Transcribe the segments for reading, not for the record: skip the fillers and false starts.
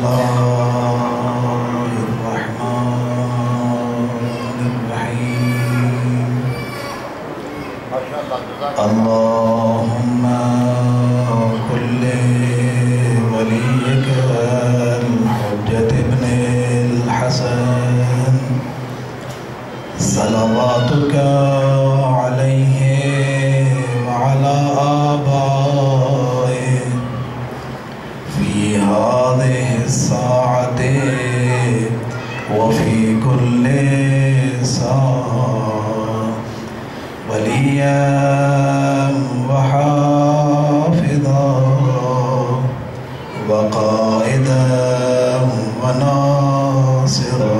الله الرحمن الرحيم اللهم كل وليك الحجة ابن الحسن صلواتك عليه وعلى آبائه في هذه الساعة وفي كل ساعة وليا وحافظا وقائدا وناصرا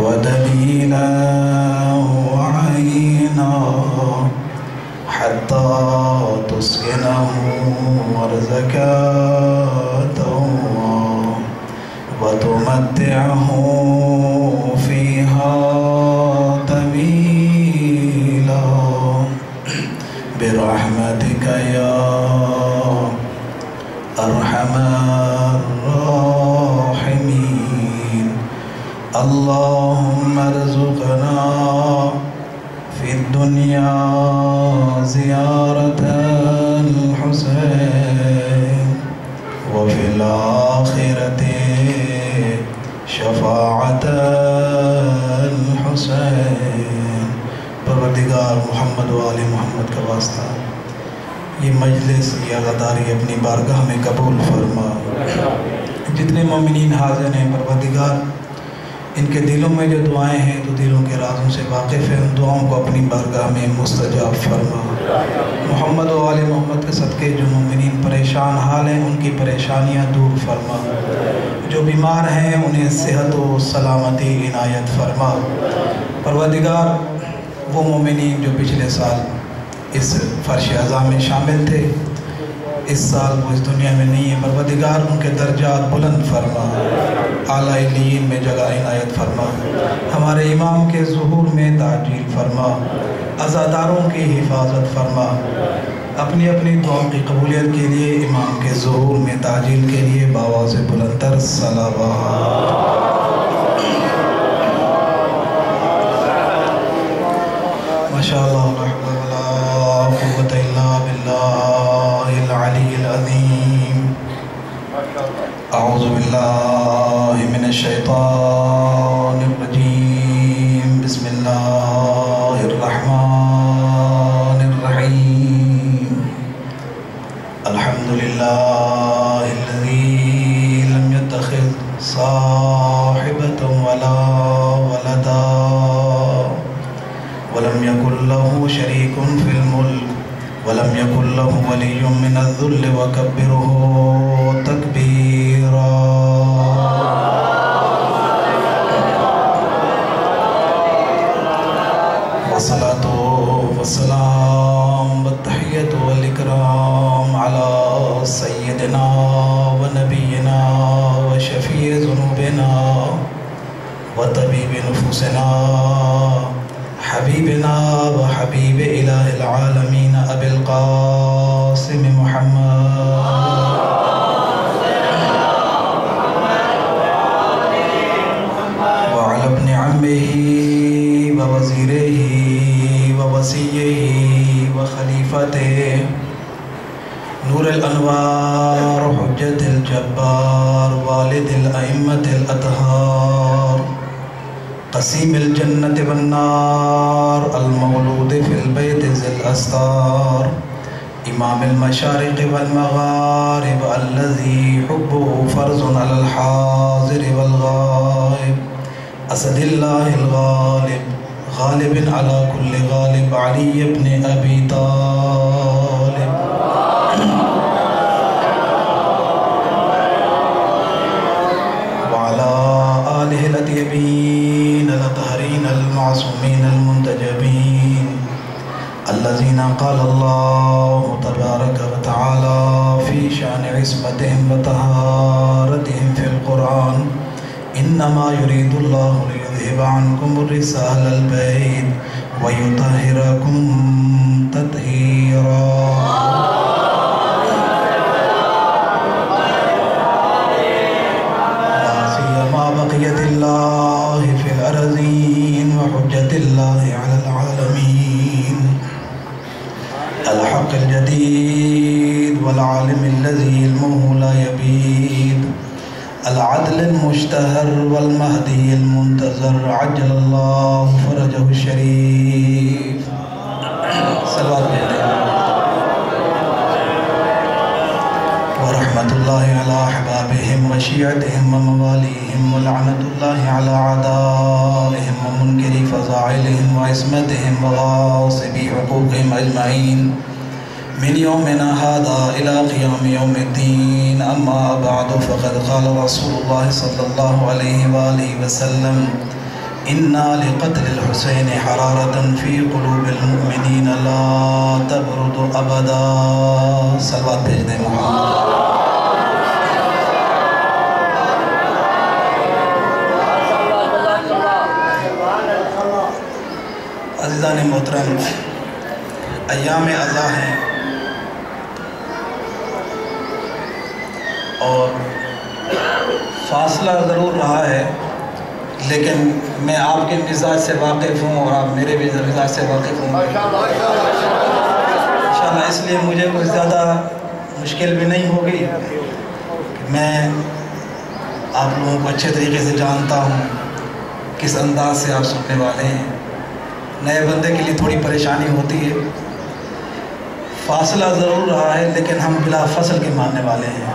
ودليلا وعينا حتى تسكنه أرضك وتمتعه فيها طويلا برحمتك يا أرحم الراحمين اللهم ارزقنا في الدنيا زيارة الحسين وفي الآخرة شفاعة الحسين پروردگار محمد و آل محمد کا واسطہ یہ مجلس یا غداری اپنی بارگاہ میں قبول فرما جتنے مومنین حاضر ہیں پروردگار ان کے دلوں میں جو دعائیں ہیں تو دلوں کے رازوں سے واقف ہے ان دعاؤں کو اپنی بارگاہ میں مستجاب فرما محمد و آل محمد کے صدقے جو مومنین پریشان حال ہیں ان کی پریشانیاں دور فرما جو بیمار ہیں انہیں صحت و سلامتی عنایت فرما پروردگار وہ مومنین جو پچھلے سال اس فرش اعظام میں شامل تھے اس سال وہ اس دنیا میں نہیں ہے پروردگار ان کے درجات بلند فرما اعلیٰ علیین میں جگہ عنایت فرما ہمارے امام کے ظہور میں تعجیل فرما عزاداروں کی حفاظت فرما اپنی اپنی دعاؤں کی قبولیت کے لیے امام کے ظہور میں تعجیل کے لیے بآواز بلند تر صلوات ماشاءاللہ لا حول ولا قوة الا باللہ العلی العظیم اعوذ باللہ من الشیطان الرجیم بسم اللہ الرحمن الرحیم الحمدللہ الذی لم يتخذ صاحبة ولا ولدا ولم يكن له شريك في الملك ولم يكن له ولي من الذل وكبره تكبيرا والصلاة والسلام والتحية والإكرام على سيدنا ونبينا وشفيع ذنوبنا وطبيب نفوسنا حبيبنا وحبيب إله العالمين أبي القاسم محمد وعلى ابن عمه ووزيره ووصيه وخليفته نور الأنوار حجة الجبار والد الأئمة الأطهار قسيم الجنة والنار المولود في البيت ذي الأستار إمام المشارق والمغارب الذي حبه فرض على الحاضر والغائب أسد الله الغالب غالب على كل غالب علي بن أبي طالب وعلى آله الأطيبين الأطهرين المعصومين المنتجبين الذين قال الله تبارك وتعالى في شأن عصمتهم وطهارتهم في القرآن إنما يريد الله ليذهب عنكم الرجس أهل البيت ويطهركم تطهيرا الحق الجديد والعالم الذي علمه لا يبيد العدل المشتهر والمهدي المنتظر عجل الله فرجه الشريف صلوات ورحمة الله على أحبابهم وشيعتهم ومواليهم ولعنة الله على أعدائهم ومنكري فضائلهم وعصمتهم وغاصبي حقوقهم أجمعين من يومنا هذا إلى قيام يوم الدين. أما بعد فقد قال رسول الله صلى الله عليه وآله وسلم إنا لقتل الحسين حرارة في قلوب المؤمنين لا تبرد أبدا. صلوات بھیج دیں محمد. عزیزان محترم، ایام عزا ہیں اور فاصلہ ضرور رہا ہے، لیکن میں آپ کے مزاج سے واقف ہوں اور آپ میرے بھی مزاج سے واقف ہوں انشاءاللہ، اس لیے مجھے کچھ زیادہ مشکل بھی نہیں ہوگی. میں آپ لوگوں کو اچھے طریقے سے جانتا ہوں کس انداز سے آپ سننے والے ہیں. نئے بندے کے لیے تھوڑی پریشانی ہوتی ہے. فاصلہ ضرور رہا ہے لیکن ہم بلا فصل کے ماننے والے ہیں.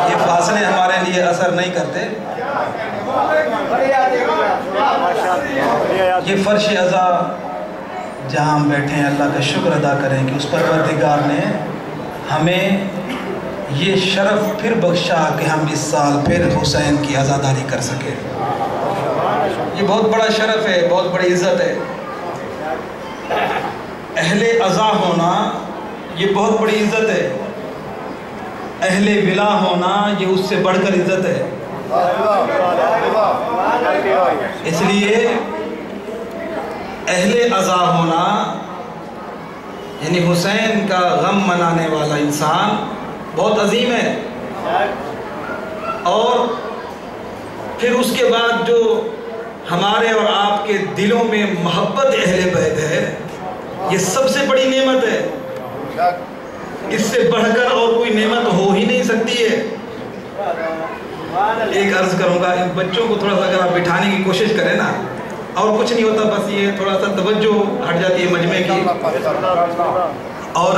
یہ فاصلے ہمارے لیے اثر نہیں کرتے. یہ فرش عزا جہاں ہم بیٹھے ہیں، اللہ کا شکر ادا کریں کہ اس پروردگار نے ہمیں یہ شرف پھر بخشا کہ ہم اس سال پھر حسین کی عزاداری کر سکے. یہ بہت بڑا شرف ہے، بہت بڑی عزت ہے. اہل عزا ہونا یہ بہت بڑی عزت ہے. اہل ولا ہونا یہ اس سے بڑھ کر عزت ہے. اس لیے اہل عزا ہونا یعنی حسین کا غم منانے والا انسان بہت عظیم ہے. اور پھر اس کے بعد جو ہمارے اور آپ کے دلوں میں محبت اہل بیت ہے، یہ سب سے بڑی نعمت ہے. اس سے بڑھ کر اور کوئی نعمت ہو ہی نہیں سکتی ہے. ایک عرض کروں گا، ان بچوں کو تھوڑا سا اگر آپ بٹھانے کی کوشش کریں نا، اور کچھ نہیں ہوتا، بس یہ تھوڑا سا توجہ ہٹ جاتی ہے مجمع کی. اور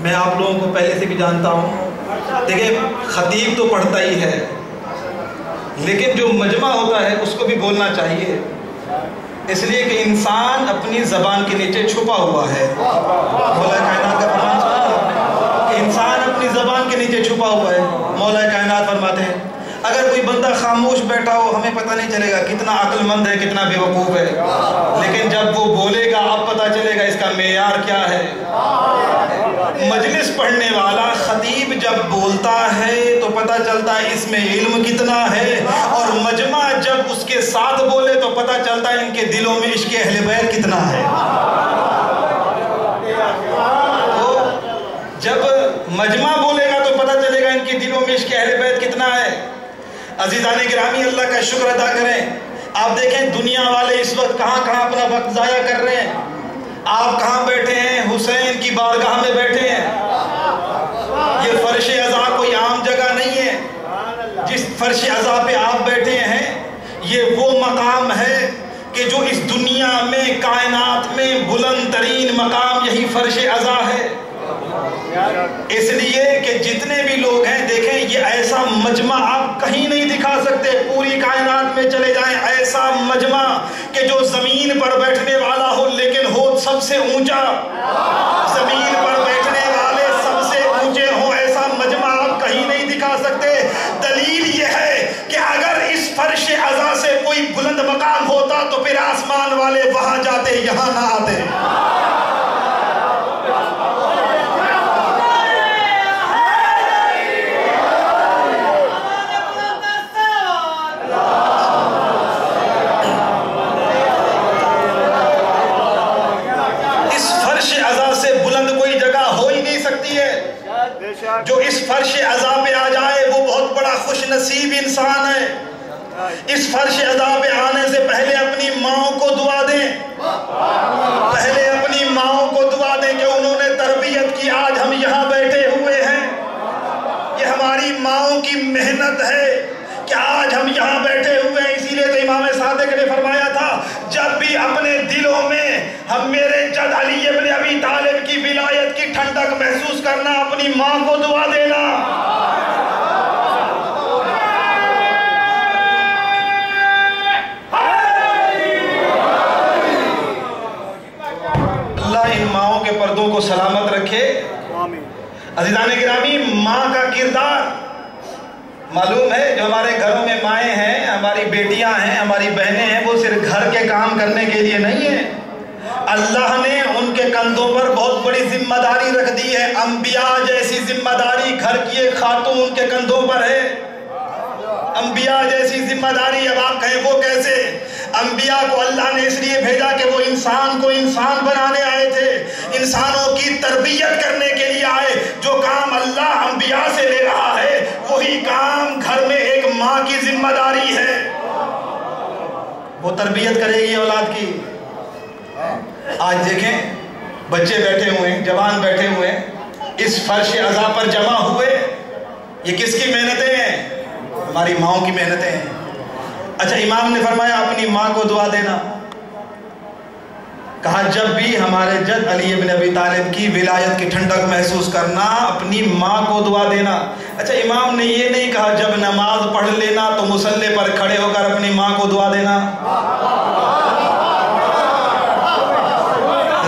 میں آپ لوگوں کو پہلے سے بھی جانتا ہوں، دیکھیں خطیب تو پڑھتا ہی ہے، لیکن جو مجمع ہوتا ہے اس کو بھی بولنا چاہیے. اس لیے کہ انسان اپنی زبان کے نیچے چھپا ہوا ہے. مولا کائنات کا فرمان سنا کہ انسان اپنی زبان کے نیچے چھپا ہوا ہے. مولا کائنات فرماتے ہیں اگر کوئی بندہ خاموش بیٹھا ہو ہمیں پتہ نہیں چلے گا کتنا عقل مند ہے، کتنا بے وقوف ہے، لیکن جب وہ بولے گا اب پتہ چلے گا اس کا معیار کیا ہے. مجلس پڑھنے والا خطیب جب بولتا ہے تو پتہ چلتا ہے اس میں علم کتنا ہے، اور مجمع جب اس کے ساتھ بولے تو پتہ چلتا ہے ان کے دلوں میں عشق اہل بیت کتنا ہے. تو جب مجمع بولے گا تو پتہ چلے گا ان کے دلوں میں عشق اہل بیت کتنا ہے. عزیزان گرامی، اللہ کا شکر ادا کریں. آپ دیکھیں دنیا والے اس وقت کہاں کہاں اپنا وقت ضائع کر رہے ہیں. آپ کہاں بیٹھے ہیں؟ حسین کی بارگاہ میں بیٹھے ہیں. یہ فرش عزا کوئی عام جگہ نہیں ہے. جس فرش عزا پہ آپ بیٹھے ہیں یہ وہ مقام ہے کہ جو اس دنیا میں کائنات میں بلند ترین مقام یہی فرش عزا ہے. اس لیے کہ جتنے بھی لوگ ہیں دیکھیں یہ ایسا مجمع آپ کہیں نہیں دکھا سکتے. پوری کائنات میں چلے جائیں ایسا مجمع کہ جو زمین پر بیٹھنے والا ہو لیکن ہو سب سے اونچا، زمین پر بیٹھنے والے سب سے اونچے ہوں، ایسا مجمع آپ کہیں نہیں دکھا سکتے. دلیل یہ ہے کہ اگر اس فرش عزا سے کوئی بلند مقام ہوتا تو پھر آسمان والے وہاں جاتے یہاں نہ آتے. جو اس فرش عزا پہ آ جائے وہ بہت بڑا خوش نصیب انسان ہے. اس فرش عزا پہ آنے سے پہلے اپنی ماں کو دعا دیں، پہلے اپنی میرے جد علی ابن ابی طالب کی ولایت کی ٹھنڈک محسوس کرنا، اپنی ماں کو دعا دینا۔ اللہ ان ماؤں کے پردوں کو سلامت رکھے۔ عزیزان گرامی، ماں کا کردار معلوم ہے، جو ہمارے گھروں میں مائیں ہیں، ہماری بیٹیاں ہیں، ہماری بہنیں ہیں، وہ صرف گھر کے کام کرنے کے لیے نہیں ہیں۔ اللہ نے ان کے کندھوں پر بہت بڑی ذمہ داری رکھ دی ہے۔ انبیاء جیسی ذمہ داری گھر کی ایک خاتون کے کندھوں پر ہے۔ انبیاء جیسی ذمہ داری، اب آپ کہیں وہ کیسے؟ انبیاء کو اللہ نے اس لیے بھیجا کہ وہ انسان کو انسان بنانے آئے تھے، انسانوں کی تربیت کرنے کے لیے آئے۔ جو کام اللہ انبیاء سے لے رہا ہے، وہی کام گھر میں ایک ماں کی ذمہ داری ہے۔ وہ تربیت کرے گی اولاد کی۔ آج دیکھیں بچے بیٹھے ہوئے ہیں، جوان بیٹھے ہوئے ہیں، اس فرش عزا پر جمع ہوئے، یہ کس کی محنتیں ہیں؟ ہماری ماؤں کی محنتیں ہیں۔ اچھا، امام نے فرمایا اپنی ماں کو دعا دینا۔ کہا جب بھی ہمارے جد علی ابن ابی طالب کی ولایت کی ٹھنڈک محسوس کرنا، اپنی ماں کو دعا دینا۔ اچھا، امام نے یہ نہیں کہا جب نماز پڑھ لینا تو مصلی پر کھڑے ہو کر اپنی ماں کو دعا دینا۔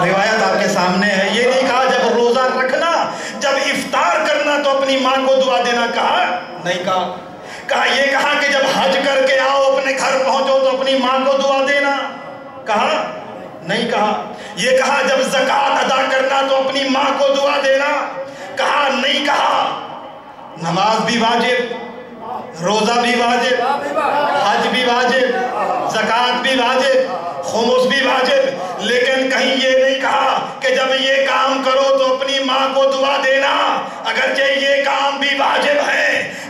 روایت آپ کے سامنے ہے۔ یہ نہیں کہا جب روزہ رکھنا، جب افطار کرنا تو اپنی ماں کو دعا دینا، کہا نہیں کہا۔ کہا یہ کہا کہ جب حج کر کے آؤ، اپنے گھر پہنچو تو اپنی ماں کو دعا دینا، کہا نہیں کہا۔ یہ کہا جب زکوٰۃ ادا کرنا تو اپنی ماں کو دعا دینا، کہا نہیں کہا۔ نماز بھی واجب، روزہ بھی واجب، حج بھی واجب، زکوٰۃ بھی واجب، خمس بھی واجب، لیکن کہیں یہ نہیں کہا کہ جب یہ کام کرو تو اپنی ماں کو دعا دینا، اگرچہ یہ کام بھی واجب ہے۔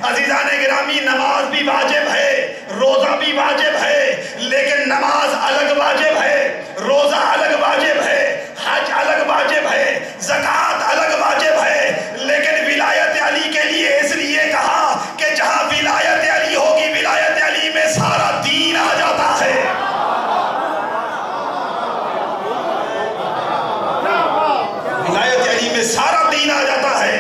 عزیزان گرامی، نماز بھی واجب ہے، روزہ بھی واجب ہے، لیکن نماز الگ واجب ہے، روزہ الگ واجب ہے، حج الگ واجب ہے، زکوٰۃ الگ واجب ہے، لیکن ولایت علی کے لیے اس لیے کہا کہ جہاں ولایت علی ہوگی، ولایت علی میں سارا دین آ جاتا ہے۔ ولایت علی میں سارا دین آ جاتا ہے۔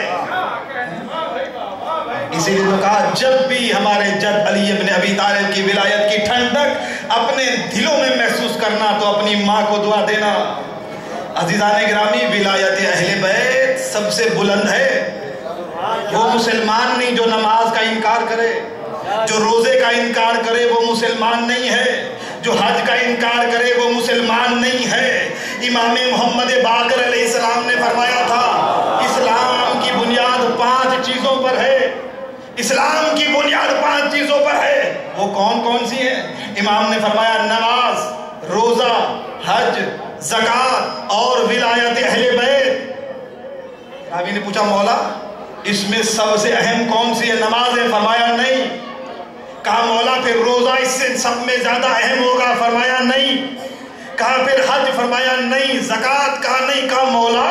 اسی لیے تو کہا جب بھی ہمارے جد علی ابن ابی طالب کی ولایت کی ٹھنڈک اپنے دلوں میں محسوس کرنا تو اپنی ماں کو دعا دینا۔ عزیزان گرامی، ولایت اہل بیت سب سے بلند ہے۔ وہ مسلمان نہیں جو نماز کا انکار کرے، جو روزے کا انکار کرے وہ مسلمان نہیں ہے، جو حج کا انکار کرے وہ مسلمان نہیں ہے۔ امام محمد باقر علیہ السلام نے فرمایا تھا اسلام کی بنیاد 5 چیزوں پر ہے، اسلام کی بنیاد 5 چیزوں پر ہے۔ وہ کون کون سی ہیں؟ امام نے فرمایا نماز، روزہ، حج، زکوٰۃ اور ولایت اہل بیت۔ رابی نے پوچھا مولا اس میں سب سے اہم کون سی ہے؟ نماز ہے، فرمایا نہیں۔ کہا مولا پھر روزہ اس سے سب میں زیادہ اہم ہوگا، فرمایا نہیں۔ کہا پھر حج، فرمایا نہیں۔ زکوٰۃ، کہا نہیں۔ کہا مولا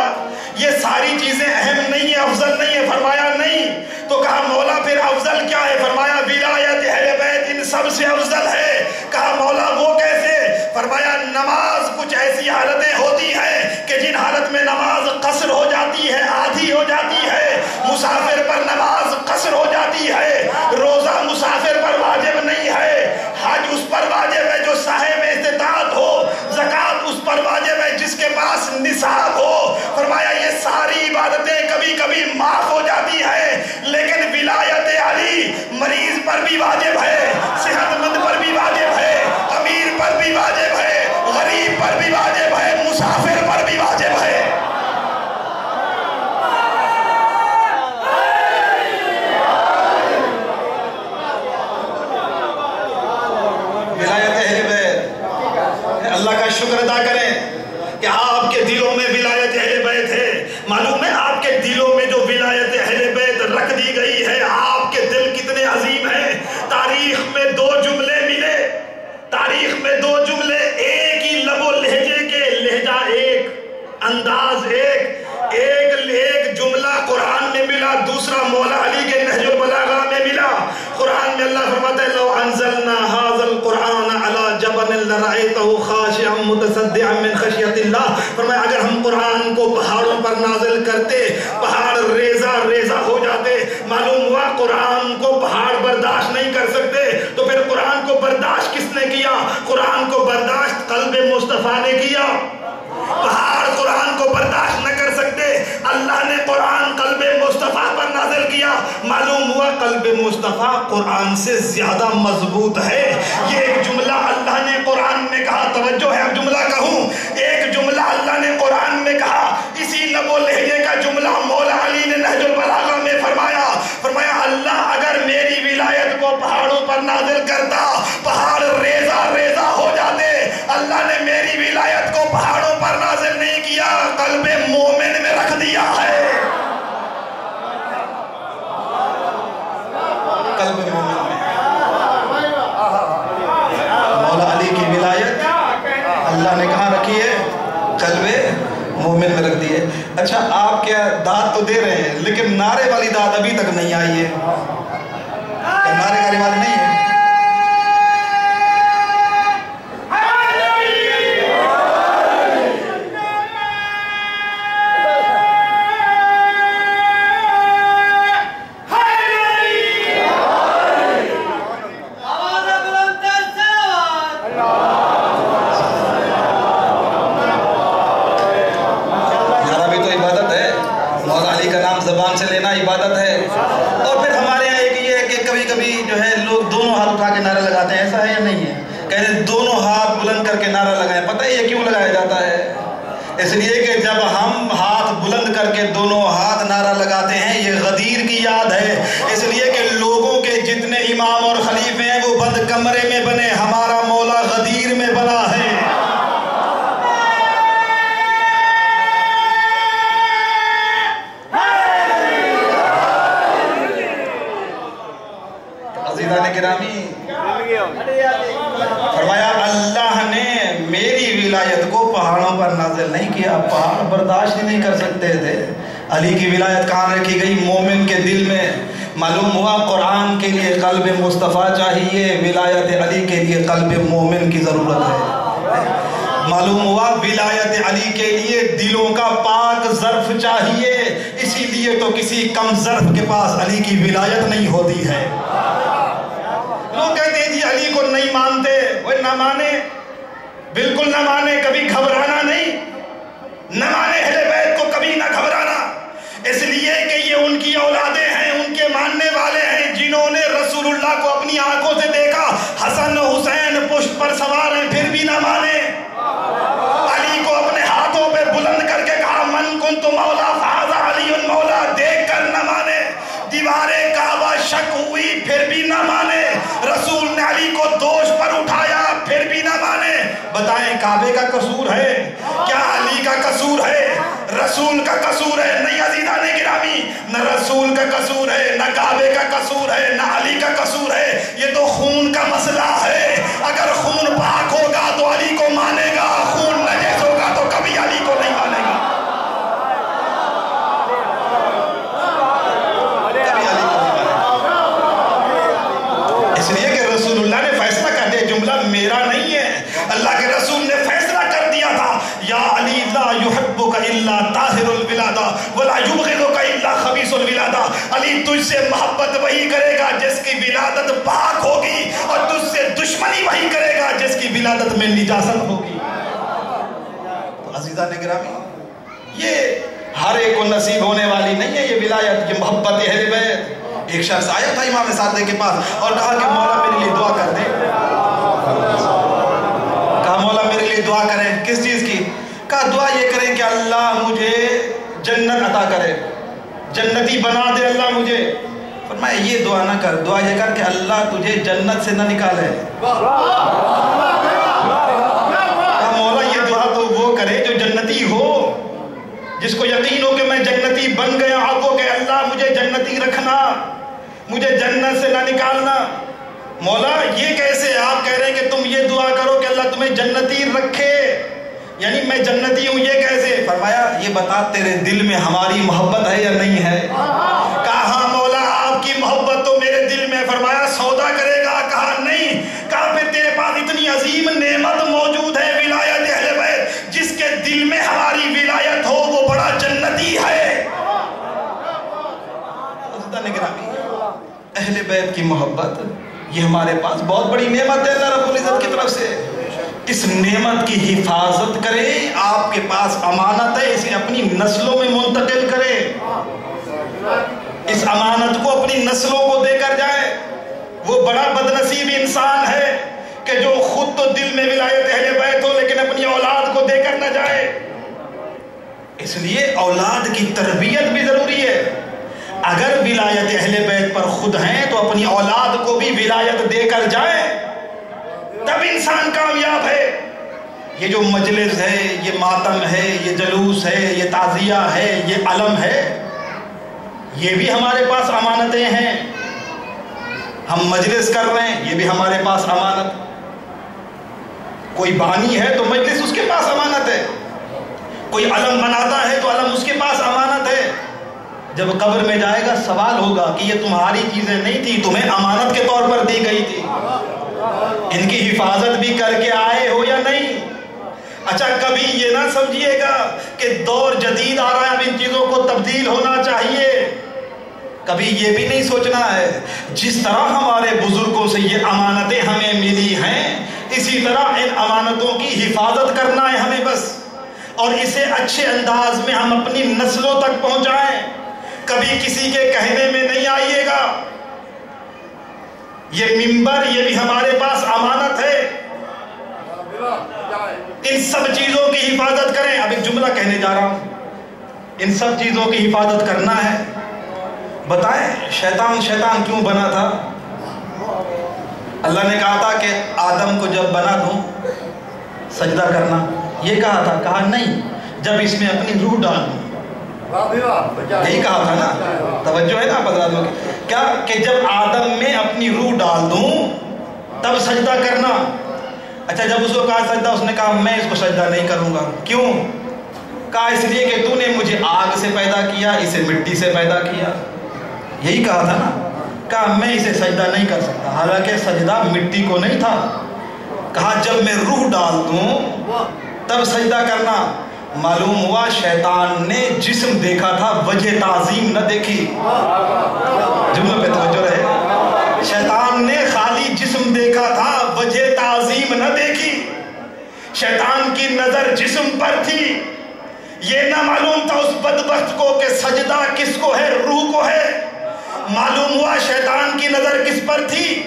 یہ ساری چیزیں اہم نہیں ہے، افضل نہیں ہے، فرمایا نہیں۔ تو کہا مولا پھر افضل کیا ہے؟ فرمایا ولایت اہل بیت ان سب سے افضل ہے۔ کہا مولا وہ کیسے؟ فرمایا نماز کچھ ایسی حالتیں ہوتی ہیں کہ جن حالت میں نماز قصر ہو جاتی ہے، آدھی ہو جاتی ہے، مسافر پر نماز قصر ہو جاتی ہے، روزہ مسافر پر واجب نہیں ہے، حج اس پر واجب ہے جو صاحب استطاعت ہو، زکوٰۃ اس پر واجب ہے جس کے پاس نصاب ہو۔ فرمایا یہ ساری عبادتیں کبھی کبھی معاف ہو جاتی ہے، لیکن ولایت علی مریض پر بھی واجب ہے، صحت مند پر بھی واجب ہے، امیر پر بھی واجب ہے، غریب پر بھی واجب ہے، مسافر پر بھی واجب ہے۔ ولایت اہل بیت، اللہ کا شکر ادا کریں کہ آپ کے دلوں میں ولایت اہل بیت ہے۔ معلوم ہے آپ کے دلوں میں جو ولایت اہل بیت رکھ دی گئی ہے، آپ کے دل کتنے عظیم ہیں۔ تاریخ میں 2 جملے ملے، تاریخ میں 2 جملے، ایک ہی لب و لہجے کے، لہجہ ایک، انداز ایک جملہ قرآن میں ملا، دوسرا مولا علی کے نہج البلاغہ میں ملا۔ قرآن میں اللہ فرماتا ہے لو انزلنا هذا القرآن على جبل جبل لرأيته خاشعا متصدعا من خشية اللہ. فرمایا اگر ہم قرآن کو پہاڑوں پر نازل کرتے پہاڑ ریزہ ریزہ ہو جاتے. معلوم ہوا قرآن کو پہاڑ برداشت نہیں کر سکتے تو پھر قرآن کو برداشت کس نے کیا؟ قرآن کو برداشت قلب مصطفیٰ نے کیا. پہاڑ قرآن کو برداشت نہ کر سکتے, اللہ نے قرآن قلب مصطفیٰ پر نازل کیا. معلوم ہوا قلب مصطفیٰ قرآن سے زیادہ مضبوط ہے. یہ ایک جملہ اللہ نے قرآن میں کہا, توجہ ہے اب جملہ کہوں, ایک جملہ اللہ نے قرآن میں کہا, اسی لب و لہجے کا جملہ مولا علی نے نہج البلاغہ میں فرمایا. فرمایا اللہ اگر میری ولایت کو پہاڑوں پر نازل کرتا پہاڑ ریزہ ریزہ ہو جاتے. اللہ نے میری ولایت کو پہاڑوں پر نازل نہیں کیا, قلب مومن میں رکھ دیا ہے. قلب مومن میں مولا علی کی ولایت اللہ نے کہاں رکھی ہے؟ قلب مومن میں رکھ دی ہے. اچھا آپ کیا داد تو دے رہے ہیں لیکن نعرے والی داد ابھی تک نہیں آئی ہے, نعرے کا رواج نہیں ہے. زبان سے لینا عبادت ہے. اور پھر ہمارے یہاں ایک یہ ہے کہ کبھی کبھی جو ہے لوگ دونوں ہاتھ اٹھا کے نعرہ لگاتے ہیں, ایسا ہے یا نہیں ہے؟ کہتے ہیں دونوں ہاتھ بلند کر کے نعرہ لگائیں. پتہ ہے یہ کیوں لگایا جاتا ہے؟ اس لیے کہ جب ہم ہاتھ بلند کر کے دونوں ہاتھ نعرہ لگاتے ہیں یہ غدیر کی یاد ہے. اس لیے کہ لوگوں کے جتنے امام اور خلیفے ہیں وہ بند کمرے میں بنے, ہمارا مولا غدیر میں بنا ہے. گرامی فرمایا اللہ نے میری ولایت کو پہاڑوں پر نازل نہیں کیا, پہاڑ برداشت ہی نہیں کر سکتے تھے. علی کی ولایت کہاں رکھی گئی؟ مومن کے دل میں. معلوم ہوا قرآن کے لیے قلب مصطفیٰ چاہیے, ولایت علی کے لیے قلب مومن کی ضرورت ہے. معلوم ہوا ولایت علی کے لیے دلوں کا پاک ظرف چاہیے, اسی لیے تو کسی کم ظرف کے پاس علی کی ولایت نہیں ہوتی ہے. لوگ کہتے ہیں جی علی کو نہیں مانتے, وہ نہ مانے, بالکل نہ مانے, کبھی گھبرانا نہیں, نہ مانے اہل بیت کو کبھی نہ گھبرانا. اس لیے کہ یہ ان کی اولادیں ہیں, ان کے ماننے والے ہیں جنہوں نے رسول اللہ کو اپنی آنکھوں سے دیکھا. حسن و حسین پشت پر سوار ہیں پھر بھی نہ مانے. علی کو اپنے ہاتھوں پہ بلند کر کے کہا من کنت مولا فہذا علی مولا, دیکھ کر نہ مانے. دیواریں کعبہ شک ہوئی پھر بھی نہ مانے. رسول نے علی کو دوش پر اٹھایا پھر بھی نہ مانے. بتائیں کعبے کا قصور ہے کیا علی کا قصور ہے؟ رسول کا قصور ہے؟ نہیں عزیزان گرامی, نہ رسول کا قصور ہے, نہ کعبے کا قصور ہے, نہ علی کا قصور ہے. یہ تو خون کا مسئلہ ہے. اگر خون پاک ہوگا تو علی کو مانے گا, خون نجس ہوگا تو کبھی علی کو نہیں مانے گا. اس لیے کہ رسول اللہ نے فیصلہ کر دیا, جملہ میرا نہیں ہے, اللہ کے رسول نے فیصلہ کر دیا تھا. یا علی لا یحبک الا طاہر الولادہ ولا یبغضک الا خبیث الولادہ. علی تجھ سے محبت وہی کرے گا جس کی ولادت پاک ہوگی, اور تجھ سے دشمنی وہی کرے گا جس کی ولادت میں نجاست ہوگی. تو عزیزان گرامی یہ ہر ایک کو نصیب ہونے والی نہیں ہے یہ ولایت, یہ محبت اہل بیت. ایک شخص آیا تھا امام صادق کے پاس اور کہا کہ مولا میرے لیے دعا کر دے. کہا مولا میرے لیے دعا کریں. کس چیز کی؟ کہا دعا یہ کریں کہ اللہ مجھے جنت عطا کرے, جنتی بنا دے اللہ مجھے. فرمایا یہ دعا نہ کر, دعا یہ کر کہ اللہ تجھے جنت سے نہ نکالے. کہا مولا یہ دعا تو وہ کرے جو جنتی ہو, جس کو یقین ہو کہ میں جنتی بن گیا. آپ کو کہ اللہ مجھے جنتی رکھنا, مجھے جنت سے نہ نکالنا. مولا یہ کیسے؟ آپ کہہ رہے ہیں کہ تم یہ دعا کرو کہ اللہ تمہیں جنتی رکھے, یعنی میں جنتی ہوں, یہ کیسے؟ فرمایا یہ بتا تیرے دل میں ہماری محبت ہے یا نہیں ہے؟ کہا ہاں مولا آپ کی محبت تو میرے دل میں. فرمایا سودا کرے گا؟ کہا نہیں. کہا پھر تیرے پاس اتنی عظیم نعمت بیت کی محبت یہ ہمارے پاس بہت بڑی نعمت ہے اللہ رب العزت کی طرف سے. اس نعمت کی حفاظت کریں. آپ کے پاس امانت ہے, اسے اپنی نسلوں میں منتقل کریں. اس امانت کو اپنی نسلوں کو دے کر جائیں. وہ بڑا بدنصیب انسان ہے کہ جو خود تو دل میں ولایت اہل بیت ہو لیکن اپنی اولاد کو دے کر نہ جائے. اس لیے اولاد کی تربیت بھی ضروری ہے. اگر ولایت اہل بیت پر خود ہیں تو اپنی اولاد کو بھی ولایت دے کر جائیں, تب انسان کامیاب ہے. یہ جو مجلس ہے, یہ ماتم ہے, یہ جلوس ہے, یہ تعزیہ ہے, یہ علم ہے, یہ بھی ہمارے پاس امانتیں ہیں. ہم مجلس کر رہے ہیں, یہ بھی ہمارے پاس امانت. کوئی بانی ہے تو مجلس اس کے پاس امانت ہے. کوئی علم بناتا ہے تو علم اس کے پاس امانت ہے. جب قبر میں جائے گا سوال ہوگا کہ یہ تمہاری چیزیں نہیں تھی, تمہیں امانت کے طور پر دی گئی تھی, ان کی حفاظت بھی کر کے آئے ہو یا نہیں. اچھا, کبھی یہ نہ سمجھیے گا کہ دور جدید آ رہا ہے, اب ان چیزوں کو تبدیل ہونا چاہیے. کبھی یہ بھی نہیں سوچنا ہے جس طرح ہمارے بزرگوں سے یہ امانتیں ہمیں ملی ہیں, اسی طرح ان امانتوں کی حفاظت کرنا ہے ہمیں بس, اور اسے اچھے انداز میں ہم اپنی نسلوں تک پہنچائیں. کبھی کسی کے کہنے میں نہیں آئیے گا. یہ منبر یہ بھی ہمارے پاس امانت ہے. ان سب چیزوں کی حفاظت کریں. اب ایک جملہ کہنے جا رہا ہوں, ان سب چیزوں کی حفاظت کرنا ہے. بتائیں شیطان کیوں بنا تھا؟ اللہ نے کہا تھا کہ آدم کو جب بنا دوں سجدہ کرنا, یہ کہا تھا؟ کہا نہیں, جب اس میں اپنی روح ڈال دوں. یہی کہا تھا نا, توجہ ہے نا حضرات کی, کیا کہ جب آدم میں اپنی روح ڈال دوں تب سجدہ کرنا. اچھا, جب اس کو کہا سجدہ, اس نے کہا میں اس کو سجدہ نہیں کروں گا. کیوں؟ کہا اس لیے کہ تو نے مجھے آگ سے پیدا کیا, اسے مٹی سے پیدا کیا. یہی کہا تھا نا. کہا میں اسے سجدہ نہیں کر سکتا, حالانکہ سجدہ مٹی کو نہیں تھا. کہا جب میں روح ڈال دوں تب سجدہ کرنا. معلوم ہوا شیطان نے جسم دیکھا تھا, وجہ تعظیم نہ دیکھی. جملے پہ توجہ رہے. شیطان نے خالی جسم دیکھا تھا, وجہ تعظیم نہ دیکھی. شیطان کی نظر جسم پر تھی. یہ نہ معلوم تھا اس بدبخت کو کہ سجدہ کس کو ہے, روح کو ہے. معلوم ہوا شیطان کی نظر کس پر تھی؟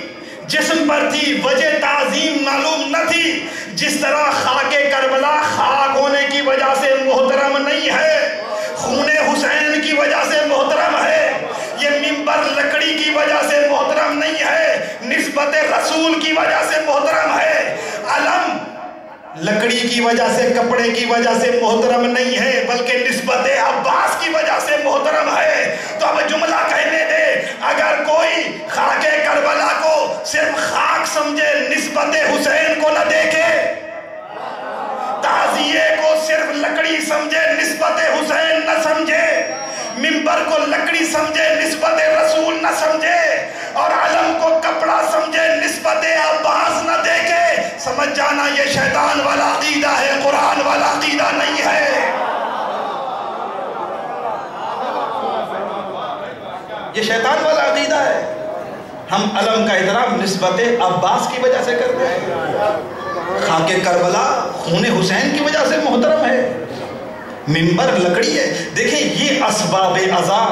جسم پر تھی. وجہ تعظیم معلوم نہ تھی. جس طرح خاک کربلا خاک ہونے کی وجہ سے محترم نہیں ہے, خون حسین کی وجہ سے محترم ہے. یہ منبر لکڑی کی وجہ سے محترم نہیں ہے, نسبت رسول کی وجہ سے محترم ہے. علم لکڑی کی وجہ سے, کپڑے کی وجہ سے محترم نہیں ہے, بلکہ نسبت عباس کی وجہ سے محترم ہے. تو اب جملہ کہنے دے, اگر کوئی خاک کربلا کو صرف خاک سمجھے, نسبت حسین کو نہ دیکھے, تعزیے کو صرف لکڑی سمجھے, نسبت حسین نہ سمجھے, منبر کو لکڑی سمجھے, نسبت رسول نہ سمجھے, اور علم کو کپڑا سمجھے, نسبت عباس نہ دیکھے, سمجھ جانا یہ شیطان والا عقیدہ ہے, قرآن والا عقیدہ نہیں ہے. یہ شیطان والا عقیدہ ہے. ہم علم کا احترام نسبت عباس کی وجہ سے کرتے ہیں. خاک کربلا خون حسین کی وجہ سے محترم ہے. منبر لکڑی ہے. دیکھیں یہ اسباب عزا,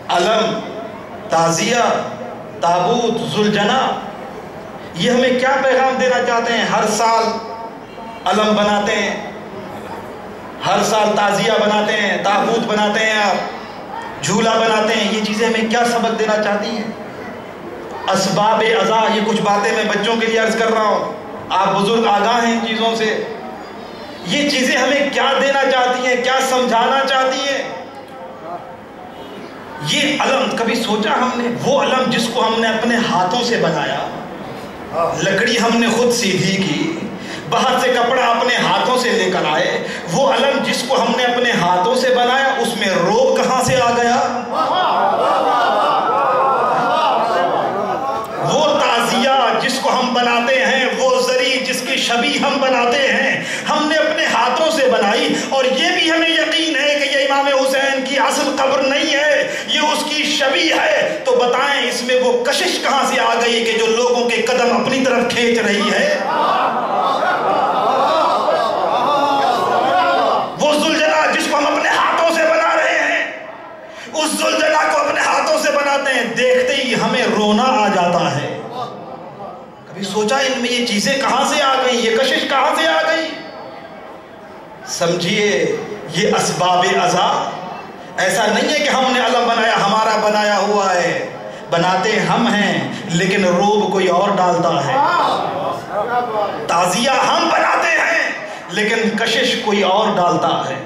علم, تعزیہ, تابوت, ذوالجناح, یہ ہمیں کیا پیغام دینا چاہتے ہیں؟ ہر سال علم بناتے ہیں, ہر سال تعزیہ بناتے ہیں, تابوت بناتے ہیں, آپ جھولا بناتے ہیں. یہ چیزیں ہمیں کیا سبق دینا چاہتی ہیں؟ اسباب عزا. یہ کچھ باتیں میں بچوں کے لیے عرض کر رہا ہوں, آپ بزرگ آگاہ ہیں ان چیزوں سے. یہ چیزیں ہمیں کیا دینا چاہتی ہیں, کیا سمجھانا چاہتی ہیں؟ یہ علم کبھی سوچا ہم نے, وہ علم جس کو ہم نے اپنے ہاتھوں سے بنایا, لکڑی ہم نے خود سیدھی کی, باہر سے کپڑا اپنے ہاتھوں سے لے کر آئے, وہ علم جس کو ہم نے اپنے ہاتھوں سے بنایا, اس میں روب کہاں سے آ گیا؟ وہ تعزیہ جس کو ہم بناتے ہیں, وہ زری جس کی شبیہ ہم بناتے ہیں, ہم نے اپنے ہاتھوں سے بنائی, اور یہ بھی ہمیں یقین ہے کہ یہ امام حسین کی اصل قبر نہیں ہے، یہ اس کی شبیہ ہے، تو بتائیں اس میں وہ کشش کہاں سے آ گئی کہ جو لوگوں کے قدم اپنی طرف کھینچ رہی ہے؟ وہ زلجلہ جس کو ہم اپنے ہاتھوں سے بنا رہے ہیں، اس زلجلہ کو اپنے ہاتھوں سے بناتے ہیں، دیکھتے ہی ہمیں رونا آ جاتا ہے۔ کبھی سوچا ان میں یہ چیزیں کہاں سے آ گئی، یہ کشش کہاں سے آ گئی؟ سمجھیے یہ اسباب ازا، ایسا نہیں ہے کہ ہم نے علم بنایا، ہمارا بنایا ہوا ہے، بناتے ہم ہیں لیکن روب کوئی اور ڈالتا ہے، تعزیہ ہم بناتے ہیں لیکن کشش کوئی اور ڈالتا ہے۔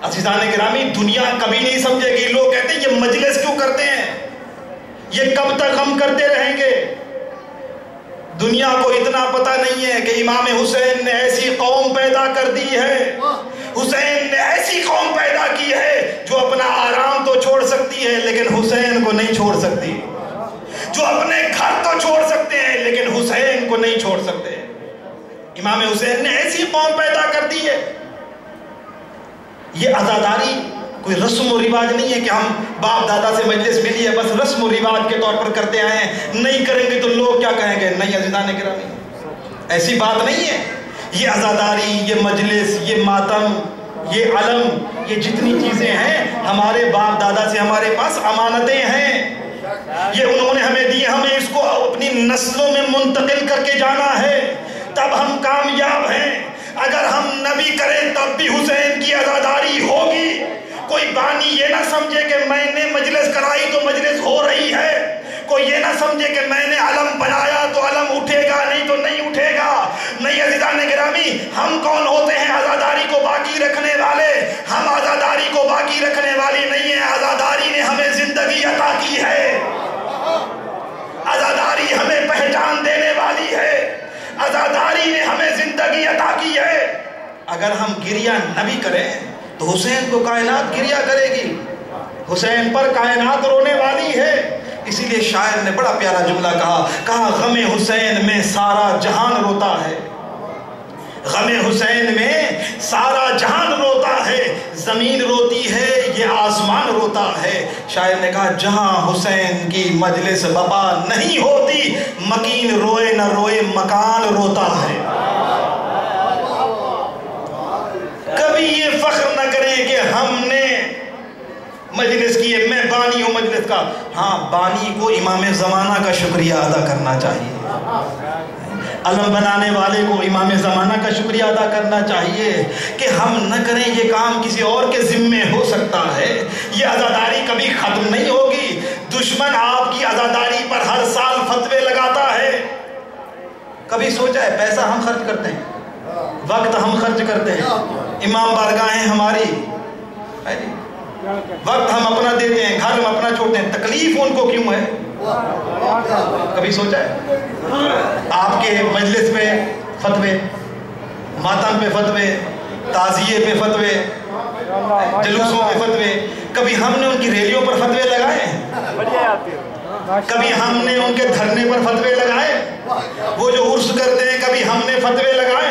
عزیزان گرامی، دنیا کبھی نہیں سمجھے گی، لوگ کہتے ہیں یہ مجلس کیوں کرتے ہیں، یہ کب تک ہم کرتے رہیں گے؟ دنیا کو اتنا پتہ نہیں ہے کہ امام حسین نے ایسی قوم پیدا کر دی ہے، حسین نے ایسی قوم پیدا کی ہے جو اپنا آرام تو چھوڑ سکتی ہے لیکن حسین کو نہیں چھوڑ سکتی، جو اپنے گھر تو چھوڑ سکتے ہیں لیکن حسین کو نہیں چھوڑ سکتے۔ امام حسین نے ایسی قوم پیدا کر دی ہے۔ یہ عزاداری کوئی رسم و رواج نہیں ہے کہ ہم باپ دادا سے مجلس ملی ہے بس رسم و رواج کے طور پر کرتے آئے ہیں، نہیں کریں گے تو لوگ کیا کہیں گے؟ نہیں عزیزان گرامی، ایسی بات نہیں ہے۔ یہ عزاداری، یہ مجلس، یہ ماتم، یہ علم، یہ جتنی چیزیں ہیں ہمارے باپ دادا سے ہمارے پاس امانتیں ہیں، یہ انہوں نے ہمیں دی، ہمیں اس کو اپنی نسلوں میں منتقل کر کے جانا ہے، تب ہم کامیاب ہیں۔ اگر ہم نہ بھی کریں تب بھی حسین کی عزاداری ہوگی۔ کوئی بانی یہ نہ سمجھے کہ میں نے مجلس کرائی تو مجلس ہو رہی ہے، کوئی یہ نہ سمجھے کہ میں نے علم بنایا تو علم اٹھے گا، نہیں تو نہیں اٹھے گا۔ نہیں عزیزان گرامی، ہم کون ہوتے ہیں عزاداری کو باقی رکھنے والے؟ ہم عزاداری کو باقی رکھنے والے نہیں ہیں، عزاداری نے ہمیں زندگی عطا کی ہے، عزاداری ہمیں پہچان دینے والی ہے، عزاداری نے ہمیں زندگی عطا کی ہے۔ اگر ہم گریہ نہ بھی کریں تو حسین کو کائنات گریہ کرے گی، حسین پر کائنات رونے والی ہے۔ اسی لیے شاعر نے بڑا پیارا جملہ کہا غم حسین میں سارا جہان روتا ہے، غم حسین میں سارا جہان روتا ہے، زمین روتی ہے یہ آسمان روتا ہے۔ شاعر نے کہا جہاں حسین کی مجلس بپا نہیں ہوتی، مکین روئے نہ روئے مکان روتا ہے۔ کبھی یہ فخر نہ کریں کہ ہم نے مجلس کی ہے، میں بانی ہوں مجلس کا۔ ہاں، بانی کو امام زمانہ کا شکریہ ادا کرنا چاہیے، علم بنانے والے کو امام زمانہ کا شکریہ ادا کرنا چاہیے کہ ہم نہ کریں یہ کام کسی اور کے ذمے ہو سکتا ہے۔ یہ عزاداری کبھی ختم نہیں ہوگی، دشمن آپ کی عزاداری پر ہر سال فتوے لگاتا ہے۔ کبھی سوچا ہے پیسہ ہم خرچ کرتے ہیں، وقت ہم خرچ کرتے ہیں، امام بارگاہیں ہماری، وقت ہم اپنا دیتے ہیں، گھر ہم اپنا چھوڑتے ہیں، تکلیف ان کو کیوں ہے؟ کبھی سوچا ہے؟ آپ کے مجلس پہ فتوے، ماتم پہ فتوے، تعزیے پہ فتوے، جلوسوں پہ فتوے، کبھی ہم نے ان کی ریلیوں پر فتوے لگائے ہیں؟ کبھی ہم نے ان کے دھرنے پر فتوے لگائے؟ وہ جو عرس کرتے ہیں کبھی ہم نے فتوے لگائے؟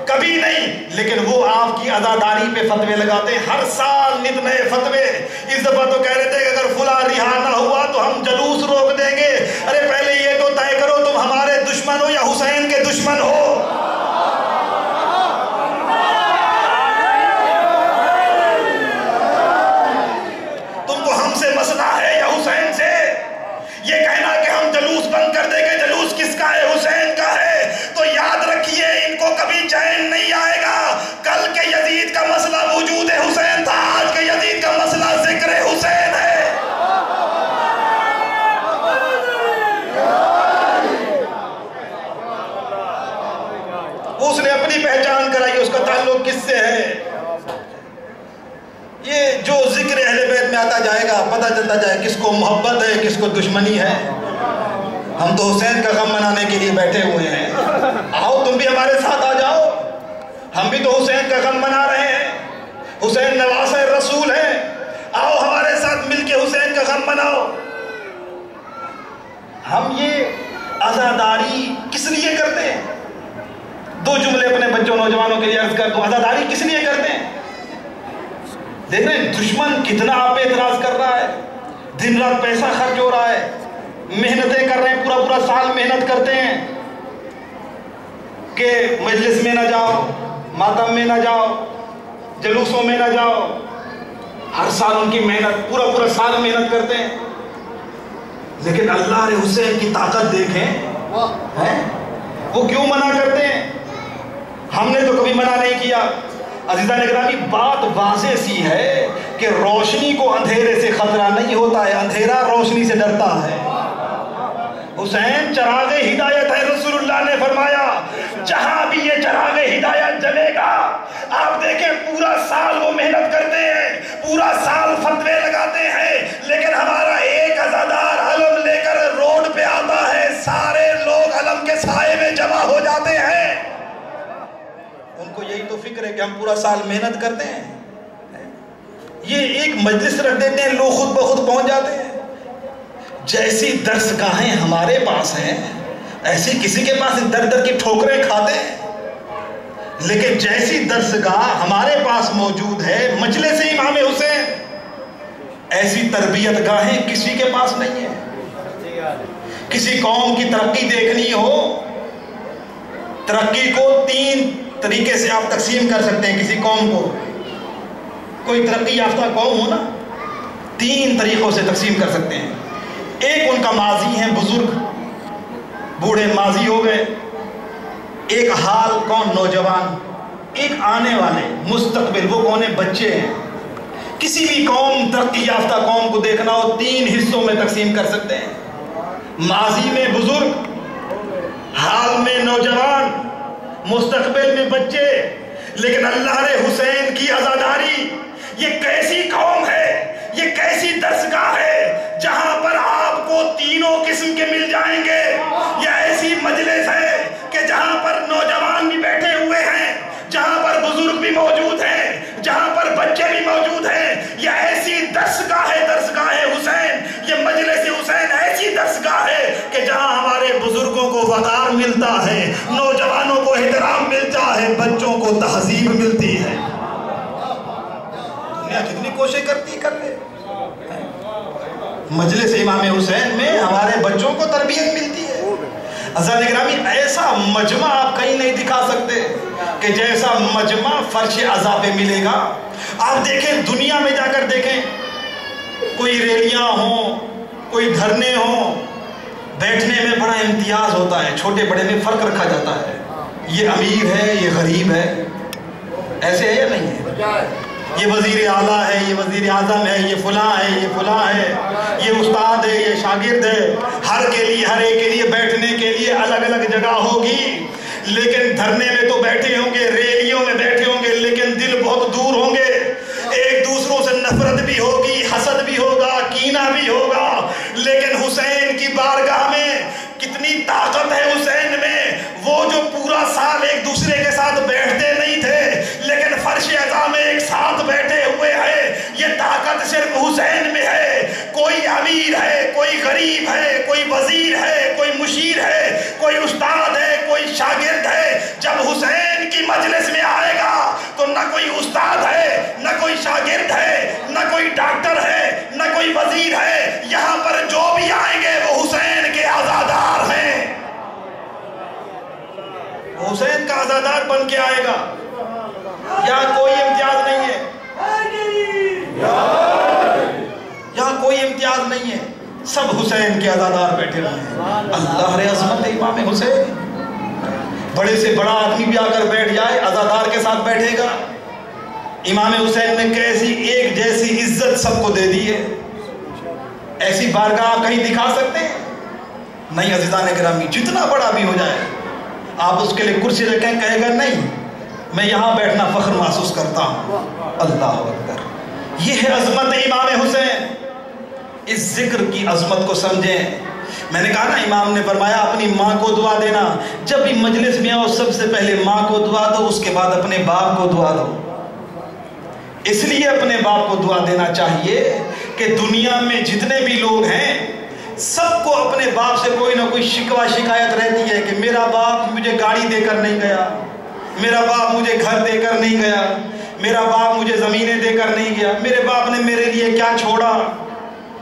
کبھی نہیں، لیکن وہ آپ کی عزاداری پہ فتوے لگاتے ہیں، ہر سال نت نئے فتوے۔ اس دفعہ تو کہہ رہے تھے کہ اگر فلاں رہا نہ ہوا تو ہم جلوس روک دیں گے۔ ارے پہلے یہ تو طے کرو تم ہمارے دشمن ہو یا حسین کے دشمن ہو؟ تم کو ہم سے مسئلہ ہے یا حسین سے؟ یہ کہنا کہ ہم جلوس بند کر دیں گے، جلوس کس کا ہے؟ حسین کا ہے۔ تو یاد رکھیے ان کو کبھی چین نہیں آئے گا۔ کل کے یزید کا مسئلہ وجود حسین تھا، آج کے یزید کا مسئلہ ذکر حسین ہے۔ اس نے اپنی پہچان کرائی، اس کا تعلق کس سے ہے؟ یہ جو ذکر اہل بیت میں آتا جائے گا پتہ چلتا جائے کس کو محبت ہے کس کو دشمنی ہے۔ ہم تو حسین کا غم منانے کے لیے بیٹھے ہوئے ہیں، آؤ تم بھی ہمارے ساتھ آ جاؤ، ہم بھی تو حسین کا غم منا رہے ہیں، حسین نواسہ رسول ہے، آؤ ہمارے ساتھ مل کے حسین کا غم مناؤ۔ ہم یہ عزاداری کس لیے کرتے ہیں؟ دو جملے اپنے بچوں نوجوانوں کے لیے عرض کر دو، عزاداری کس لیے کرتے ہیں؟ دیکھ رہے ہیں دشمن کتنا آپ پہ اعتراض کر رہا ہے، دن رات پیسہ خرچ ہو رہا ہے، محنتیں کر رہے ہیں، پورا پورا سال محنت کرتے ہیں کہ مجلس میں نہ جاؤ، ماتم میں نہ جاؤ، جلوسوں میں نہ جاؤ، ہر سال ان کی محنت، پورا پورا سال محنت کرتے ہیں، لیکن اللہ نے حسین کی طاقت دیکھیں، وہ کیوں منع کرتے ہیں؟ ہم نے تو کبھی منع نہیں کیا۔ عزیزان اکرامی، بات واضح سی ہے کہ روشنی کو اندھیرے سے خطرہ نہیں ہوتا ہے، اندھیرا روشنی سے ڈرتا ہے۔ حسین چراغ ہدایت ہے، رسول اللہ نے فرمایا جہاں بھی یہ چراغ ہدایت جلے گا، آپ دیکھیں پورا سال وہ محنت کرتے ہیں، پورا سال فتوے لگاتے ہیں، لیکن ہمارا ایک عزادار علم لے کر روڈ پہ آتا ہے، سارے لوگ علم کے سائے میں جمع ہو جاتے ہیں۔ ان کو یہی تو فکر ہے کہ ہم پورا سال محنت کرتے ہیں، یہ ایک مجلس رکھ دیتے ہیں، لوگ خود بخود پہنچ جاتے ہیں۔ جیسی درس گاہیں ہمارے پاس ہیں، ایسی کسی کے پاس در در کی ٹھوکریں کھاتے ہیں، لیکن جیسی درس گاہ ہمارے پاس موجود ہے مجلس امام حسین، ایسی تربیت گاہیں کسی کے پاس نہیں ہے۔ کسی قوم کی ترقی دیکھنی ہو، ترقی کو 3 طریقے سے آپ تقسیم کر سکتے ہیں۔ کسی قوم کو، کوئی ترقی یافتہ قوم ہو نا، 3 طریقوں سے تقسیم کر سکتے ہیں۔ ایک ان کا ماضی ہے، بزرگ بوڑھے ماضی ہو گئے، ایک حال کون نوجوان، ایک آنے والے مستقبل، وہ کون ہے بچے ہیں۔ کسی بھی قوم، ترقی یافتہ قوم کو دیکھنا ہو 3 حصوں میں تقسیم کر سکتے ہیں، ماضی میں بزرگ، حال میں نوجوان، مستقبل میں بچے۔ لیکن اللہ نے حسین کی عزاداری، یہ کیسی قوم ہے، یہ کیسی درسگاہ ہے جہاں پر آپ کو تینوں قسم کے مل جائیں گے۔ یہ ایسی مجلس ہے کہ جہاں پر نوجوان بھی بیٹھے ہوئے ہیں، جہاں پر بزرگ بھی موجود ہیں، جہاں پر بچے بھی موجود ہیں۔ یہ ایسی درسگاہ ہے، درسگاہ حسین، یہ مجلس حسین ایسی درسگاہ ہے کہ جہاں ہمارے بزرگوں کو وقار ملتا ہے، نوجوانوں کو احترام ملتا ہے، بچوں کو تہذیب ملتی ہے۔ دنیا جتنی کوشش کرتی کر لے، مجلس امام حسین میں ہمارے بچوں کو تربیت ملتی ہے۔ عزیزان اکرامی، ایسا مجمع آپ کہیں نہیں دکھا سکتے کہ جیسا مجمع فرش عزا پہ ملے گا۔ آپ دیکھیں دنیا میں جا کر دیکھیں، کوئی ریلیاں ہوں، کوئی دھرنے ہوں، بیٹھنے میں بڑا امتیاز ہوتا ہے، چھوٹے بڑے میں فرق رکھا جاتا ہے، یہ امیر ہے، یہ غریب ہے، ایسے ہے یا نہیں ہے؟ یہ وزیر اعلیٰ ہے، یہ وزیر اعظم ہے، یہ فلاں ہے، یہ فلاں ہے، یہ استاد ہے، یہ شاگرد ہے، ہر ایک کے لیے بیٹھنے کے لیے الگ الگ جگہ ہوگی۔ لیکن دھرنے میں تو بیٹھے ہوں گے، ریلیوں میں بیٹھے ہوں گے، لیکن دل بہت دور ہوں گے، ایک دوسروں سے نفرت بھی ہوگی، حسد بھی ہوگا، کینہ بھی ہوگا۔ لیکن حسین کی بارگاہ میں کتنی طاقت ہے حسین میں، وہ جو پورا سال ایک دوسرے کے ساتھ بیٹھتے نہیں تھے، لیکن فرش عزا میں ایک ساتھ بیٹھے ہوئے ہیں۔ یہ طاقت صرف حسین میں ہے۔ کوئی امیر ہے، کوئی غریب ہے، کوئی وزیر ہے، کوئی مشیر ہے، کوئی استاد ہے، کوئی شاگرد ہے، جب حسین کی مجلس میں آئے گا تو نہ کوئی استاد ہے، نہ کوئی شاگرد ہے، نہ کوئی ڈاکٹر ہے، نہ کوئی وزیر ہے، یہاں پر جو بھی آئیں گے وہ حسین کے عزادار ہیں۔ حسین کا عزادار بن کے آئے گا، یہاں کوئی امتیاز نہیں ہے، یہاں کوئی امتیاز نہیں ہے، سب حسین کے عزادار بیٹھے ہوئے ہیں۔ اللہ رے عظمت امام حسین، بڑے سے بڑا آدمی بھی آ کر بیٹھ جائے عزادار کے ساتھ بیٹھے گا۔ امام حسین نے کیسی ایک جیسی عزت سب کو دے دی ہے، ایسی بارگاہ آپ کہیں دکھا سکتے ہیں؟ نہیں عزیزان اکرامی، جتنا بڑا بھی ہو جائے آپ اس کے لیے کرسی رکھیں، کہے گا نہیں میں یہاں بیٹھنا فخر محسوس کرتا ہوں۔ اللہ اکبر، یہ ہے عظمت امام حسین۔ اس ذکر کی عظمت کو سمجھیں۔ میں نے کہا نا، امام نے فرمایا اپنی ماں کو دعا دینا، جب بھی مجلس میں آؤ سب سے پہلے ماں کو دعا دو، اس کے بعد اپنے باپ کو دعا دو۔ اس لیے اپنے باپ کو دعا دینا چاہیے کہ دنیا میں جتنے بھی لوگ ہیں سب کو اپنے باپ سے کوئی نہ کوئی شکوہ شکایت رہتی ہے کہ میرا باپ مجھے گاڑی دے کر نہیں گیا، میرا باپ مجھے گھر دے کر نہیں گیا، میرا باپ مجھے زمینیں دے کر نہیں گیا، میرے باپ نے میرے لیے کیا چھوڑا،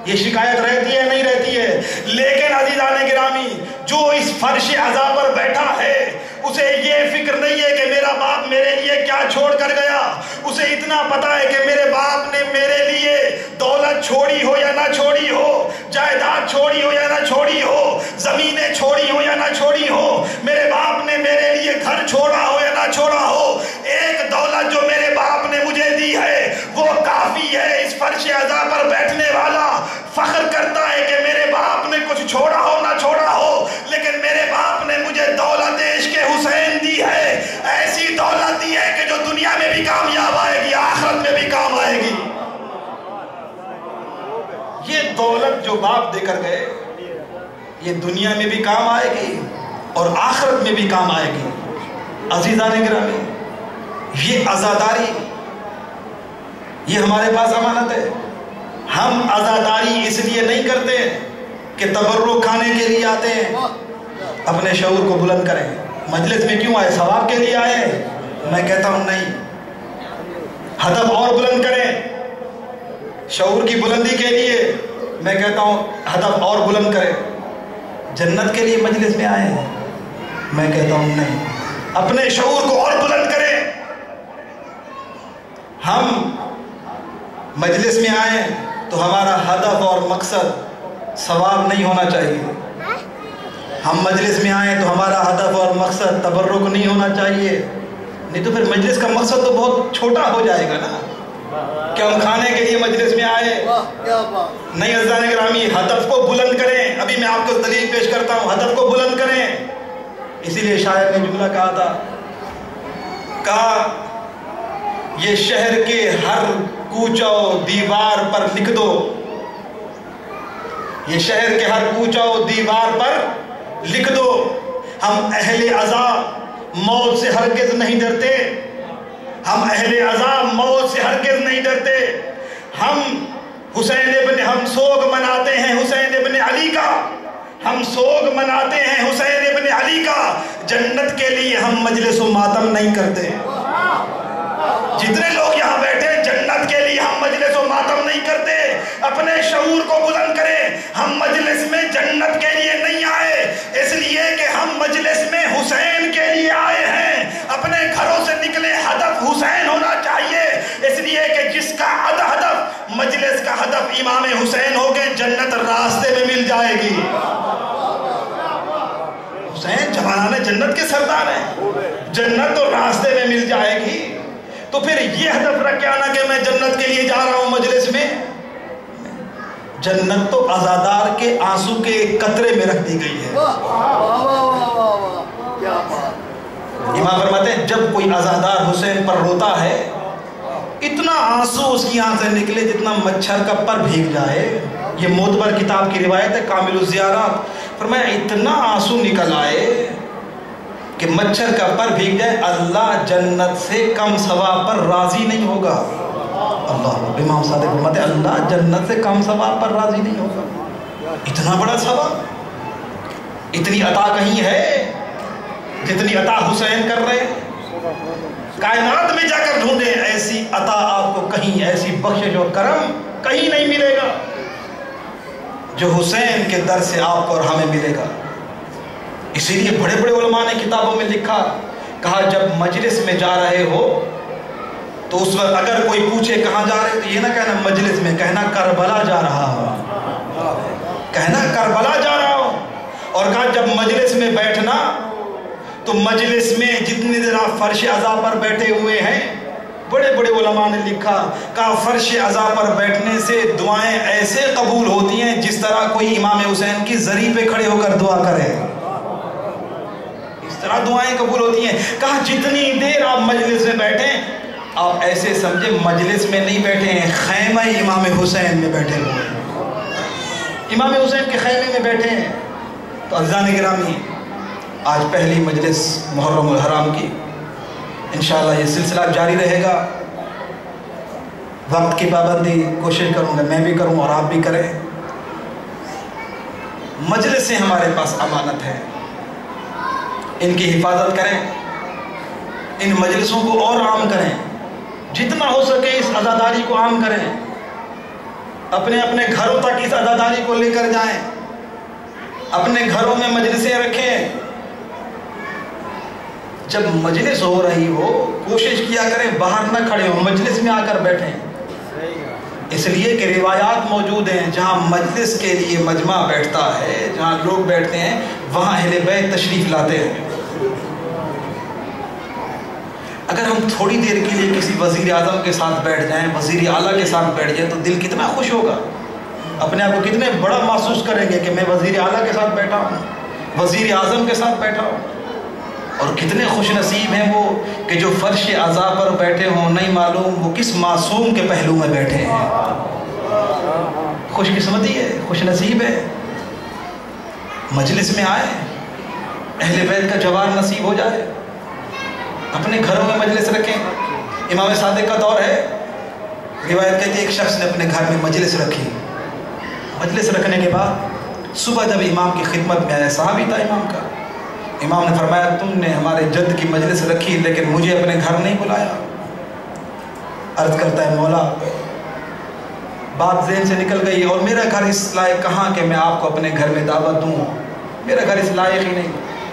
یہ شکایت رہتی ہے نہیں رہتی ہے؟ لیکن عزیزان گرامی، جو اس فرش عزا پر بیٹھا ہے اسے یہ فکر نہیں ہے کہ میرا باپ میرے لیے کیا چھوڑ کر گیا، اسے اتنا پتا ہے کہ میرے باپ نے میرے لیے دولت چھوڑی ہو یا نہ چھوڑی ہو، جائیداد چھوڑی ہو یا نہ چھوڑی ہو، زمینیں چھوڑی ہو یا نہ چھوڑی ہو، میرے باپ نے میرے لیے گھر چھوڑا ہو یا نہ چھوڑا ہو، ایک دولت جو میرے باپ نے مجھے دی ہے وہ کافی ہے۔ اس فرش عزا پر بیٹھنے والا فخر کرتا ہے کہ میرے باپ نے کچھ چھوڑا ہو نہ چھوڑا ہو، لیکن میرے باپ نے مجھے دولت عشق حسین دی ہے، ایسی دولت دی ہے کہ جو دنیا میں بھی کامیاب آئے گی، آخرت میں بھی کام آئے گی۔ یہ دولت جو باپ دے کر گئے یہ دنیا میں بھی کام آئے گی اور آخرت میں بھی کام آئے گی۔ عزیزان گرامی، یہ عزاداری یہ ہمارے پاس امانت ہے۔ ہم عزاداری اس لیے نہیں کرتے کہ تبرک کھانے کے لیے آتے ہیں، اپنے شعور کو بلند کریں۔ مجلس میں کیوں آئے؟ ثواب کے لیے آئے؟ میں کہتا ہوں نہیں، ہدف اور بلند کریں، شعور کی بلندی کے لیے میں کہتا ہوں ہدف اور بلند کریں۔ جنت کے لیے مجلس میں آئے ہیں؟ میں کہتا ہوں نہیں، اپنے شعور کو اور بلند کریں۔ ہم مجلس میں آئے تو ہمارا ہدف اور مقصد ثواب نہیں ہونا چاہیے، ہم مجلس میں آئیں تو ہمارا ہدف اور مقصد تبرک نہیں ہونا چاہیے، نہیں تو پھر مجلس کا مقصد تو بہت چھوٹا ہو جائے گا نا۔ کیا ہم کھانے کے لیے مجلس میں آئے؟ نہیں عزیزان گرامی، ہدف کو بلند کریں۔ ابھی میں آپ کو دلیل پیش کرتا ہوں، ہدف کو بلند کریں۔ اسی لیے شاعر نے جملہ کہا تھا، کہا یہ شہر کے ہر کوچہ و دیوار پر لکھ دو، یہ شہر کے ہر کوچہ و دیوار پر لکھ دو، ہم اہل عزا موت سے ہرگز نہیں ڈرتے، ہم اہل عزا موت سے ہرگز نہیں ڈرتے، ہم ہم سوگ مناتے ہیں حسین ابن علی کا، ہم سوگ مناتے ہیں حسین ابن علی کا، جنت کے لیے ہم مجلس و ماتم نہیں کرتے۔ جتنے لوگ یہاں بیٹھے جنت کے لیے ہم مجلس و ماتم نہیں کرتے۔ اپنے شعور کو بلند کریں، ہم مجلس میں جنت کے لیے نہیں آئے، اس لیے کہ ہم مجلس میں حسین کے لیے آئے ہیں۔ اپنے گھروں سے نکلے ہدف حسین ہونا چاہیے، اس لیے کہ جس کا ہدف مجلس کا ہدف امام حسین ہو گئے، جنت راستے میں مل جائے گی۔ حسین جوانان جنت کے سردار ہیں، جنت تو راستے میں مل جائے گی۔ تو پھر یہ ہدف رکھ کے آنا کہ میں جنت کے لیے جا رہا ہوں مجلس میں، جنت تو عزادار کے آنسو کے ایک قطرے میں رکھ دی گئی ہے۔ امام فرماتے ہیں جب کوئی عزادار حسین پر روتا ہے اتنا آنسو اس کی آنکھ سے نکلے جتنا مچھر کا پر بھیگ جائے۔ یہ معتبر کتاب کی روایت ہے کامل الزیارات، فرمایا اتنا آنسو نکل آئے کہ مچھر کا پر بھیگ جائے، اللہ جنت سے کم ثواب پر راضی نہیں ہوگا۔ اللہ، امام صادق فرماتے ہیں اللہ جنت سے کم ثواب پر راضی نہیں ہوگا۔ اتنا بڑا ثواب، اتنی عطا کہیں ہے جتنی عطا حسین کر رہے ہیں۔ کائنات میں جا کر ڈھونڈیں، ایسی عطا آپ کو کہیں، ایسی بخشش اور کرم کہیں نہیں ملے گا جو حسین کے در سے آپ کو اور ہمیں ملے گا۔ اسی لیے بڑے بڑے علماء نے کتابوں میں لکھا، کہا جب مجلس میں جا رہے ہو تو اس وقت اگر کوئی پوچھے کہاں جا رہے تو یہ نہ کہنا مجلس میں، کہنا کربلا جا رہا ہوں، کہنا کربلا جا رہا ہوں۔ اور کہا جب مجلس میں بیٹھنا تو مجلس میں جتنی دیر آپ فرش عزا پر بیٹھے ہوئے ہیں، بڑے بڑے علماء نے لکھا، کہا فرش عزا پر بیٹھنے سے دعائیں ایسے قبول ہوتی ہیں جس طرح کوئی امام حسین کی زری پہ کھڑے ہو کر دعا کرے، اس طرح دعائیں قبول ہوتی ہیں۔ کہا جتنی دیر آپ مجلس میں بیٹھیں آپ ایسے سمجھے مجلس میں نہیں بیٹھے ہیں، خیمہ امام حسین میں بیٹھے ہوئے ہیں، امام حسین کے خیمے میں بیٹھے ہیں۔ تو عزیزان گرامی، آج پہلی مجلس محرم الحرام کی، انشاءاللہ یہ سلسلہ جاری رہے گا۔ وقت کی پابندی کوشش کروں گا میں بھی کروں اور آپ بھی کریں۔ مجلسیں ہمارے پاس امانت ہے، ان کی حفاظت کریں، ان مجلسوں کو اور عام کریں۔ جتنا ہو سکے اس عزاداری کو عام کریں، اپنے اپنے گھروں تک اس عزاداری کو لے کر جائیں، اپنے گھروں میں مجلسیں رکھیں۔ جب مجلس ہو رہی ہو کوشش کیا کریں باہر نہ کھڑے ہو، مجلس میں آ کر بیٹھیں، اس لیے کہ روایات موجود ہیں جہاں مجلس کے لیے مجمع بیٹھتا ہے، جہاں لوگ بیٹھتے ہیں، وہاں اہل بیت تشریف لاتے ہیں۔ اگر ہم تھوڑی دیر کے لیے کسی وزیر اعظم کے ساتھ بیٹھ جائیں، وزیر اعلیٰ کے ساتھ بیٹھ جائیں، تو دل کتنا خوش ہوگا، اپنے آپ کو کتنے بڑا محسوس کریں گے کہ میں وزیر اعلیٰ کے ساتھ بیٹھا ہوں، وزیر اعظم کے ساتھ بیٹھا ہوں۔ اور کتنے خوش نصیب ہیں وہ کہ جو فرش عزا پر بیٹھے ہوں، نہیں معلوم وہ کس معصوم کے پہلو میں بیٹھے ہیں۔ خوش قسمتی ہے، خوش نصیب ہے۔ مجلس میں آئے، اہل بیت کا جوار نصیب ہو جائے، اپنے گھروں میں مجلس رکھیں۔ امام صادق کا دور ہے، روایت کہتی ہے ایک شخص نے اپنے گھر میں مجلس رکھی، مجلس رکھنے کے بعد صبح جب امام کی خدمت میں آیا، صحابی تھا امام کا، امام نے فرمایا تم نے ہمارے جد کی مجلس رکھی لیکن مجھے اپنے گھر نہیں بلایا۔ عرض کرتا ہے مولا بات ذہن سے نکل گئی، اور میرا گھر اس لائق کہاں کہ میں آپ کو اپنے گھر میں دعوت دوں، میرا گھر اس لائق ہی نہیں۔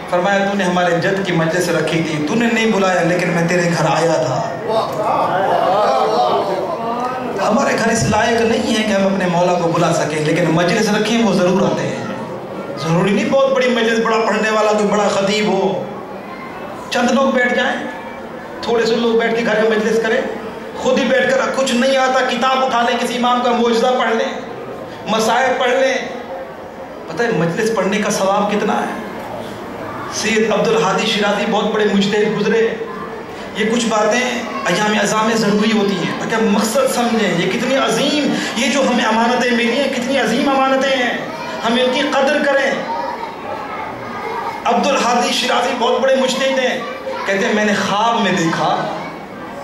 فرمایا تو نے ہمارے جد کی مجلس رکھی تھی، تو نے نہیں بلایا لیکن میں تیرے گھر آیا تھا۔ ہمارے گھر اس لائق نہیں ہے کہ ہم اپنے مولا کو بلا سکیں، لیکن مجلس رکھیں وہ ضرور آتے ہیں۔ ضروری نہیں بہت بڑی مجلس، بڑا پڑھنے والا کوئی بڑا خطیب ہو، چند لوگ بیٹھ جائیں، تھوڑے سے لوگ بیٹھ کے گھر میں مجلس کریں، خود ہی بیٹھ کر کچھ نہیں آتا کتاب اٹھا لیں، کسی امام کا معجزہ پڑھ لیں، مصائب پڑھ لیں۔ پتہ ہے مجلس پڑھنے کا ثواب کتنا ہے؟ سید عبد الحادی شیرازی بہت بڑے مجتہد گزرے، یہ کچھ باتیں ایام عزا میں ضروری ہوتی ہیں تاکہ ہم مقصد سمجھیں یہ کتنی عظیم، یہ جو ہمیں امانتیں ملی ہیں کتنی عظیم امانتیں ہیں، ہم ان کی قدر کریں۔ عبد الحادی شیرازی بہت بڑے مجتہد ہیں، کہتے ہیں میں نے خواب میں دیکھا،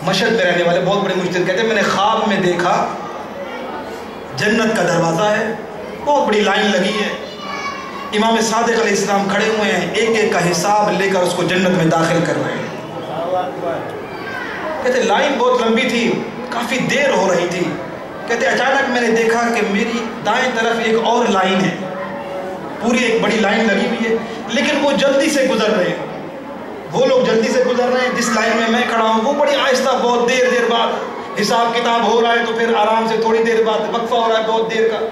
مشہد میں رہنے والے بہت بڑے مجتہد کہتے ہیں میں نے خواب میں دیکھا جنت کا دروازہ ہے، بہت بڑی لائن لگی ہے، امام صادق علیہ السلام کھڑے ہوئے ہیں، ایک ایک کا حساب لے کر اس کو جنت میں داخل کر رہے ہیں۔ کہتے لائن بہت لمبی تھی، کافی دیر ہو رہی تھی، کہتے اچانک میں نے دیکھا کہ میری دائیں طرف ایک اور لائن ہے، پوری ایک بڑی لائن لگی ہوئی ہے، لیکن وہ جلدی سے گزر رہے ہیں، وہ لوگ جلدی سے گزر رہے ہیں، جس لائن میں کھڑا ہوں وہ بڑی آہستہ، بہت دیر بعد حساب کتاب ہو رہا ہے، تو پھر آرام سے تھوڑی دیر بعد وقفہ ہو رہا ہے بہت دیر کا۔